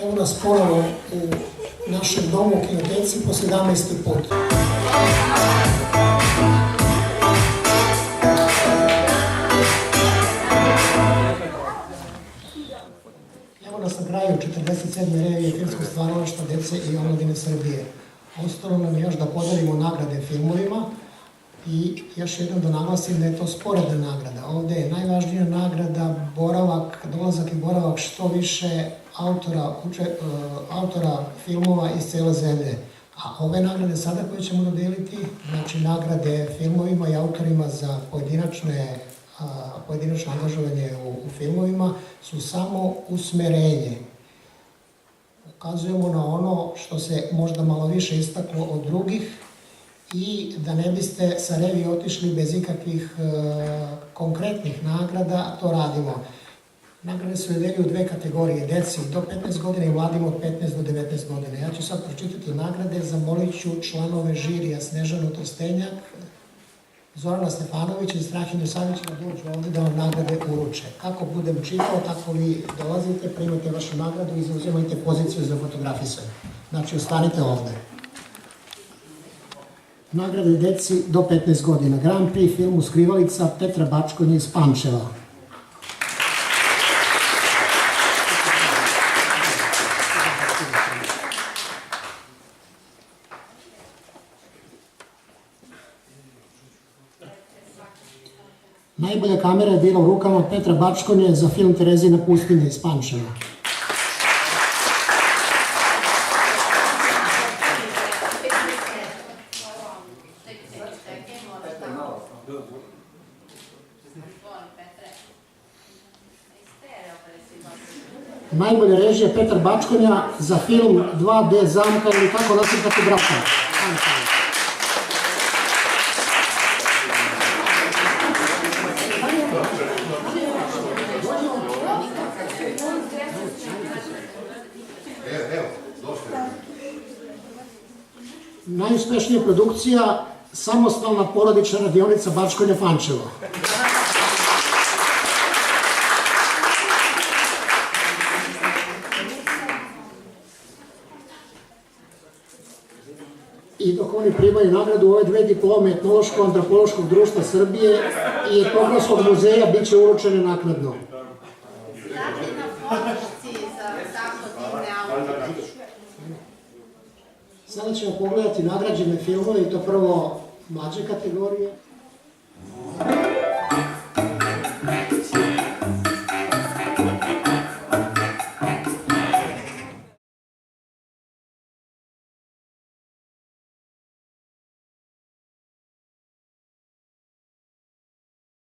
Evo nas ponovo u našem domu u Kinoteci po 17. put. Evo nas na kraju 47. revije filmskog stvaralaštva dece i omladine Srbije. Ostalo nam je još da podelimo nagrade filmovima i još jednom da naglasim da je to sporedna nagrada. Ovde je najvažnija nagrada boravak, dolazak i boravak što više autora filmova iz cele zemlje. A ove nagrade sada koje ćemo dodeliti, znači nagrade filmovima i autorima za pojedinačno angažovanje u filmovima, su samo usmerenje. Ukazujemo na ono što se možda malo više istaklo od drugih i da ne biste sa revije otišli bez ikakvih konkretnih nagrada, to radimo. Nagrade se dodeljuju u dve kategorije, deci do 15 godina i mladima od 15 do 19 godina. Ja ću sad pročitati nagrade, zamolit ću članove žirija Snežanu Trstenjak, Zorana Stefanovića i Strahinju Savića da dođu ovde da vam nagrade uruče. Kako budem čitao, tako vi dolazite, primite vašu nagradu i zauzimajte poziciju za fotografisanje. Znači, ostanite ovde. Nagrade deci do 15 godina. Grand Prix filmu Skrivalica Petra Bačkonje iz Pančeva. Najbolja kamera je bila u rukama Petra Bačkonje za film Terezina pustinja iz Pančeva. Najbolja režija Petar Bačkonja za film 2D zamka ili kako naslikati brata. Najuspešnija produkcija samostalna porodična radionica Bačkonja Pančevo. I dok oni primaju nagradu, ove dve diplome Etnološko-antropološkog društva Srbije i Etnografskog muzeja bit će uručene naknadno. Dati na podršci za tako divne autore. Sada ćemo pogledati nagrađene filmove i to prvo mlađe kategorije.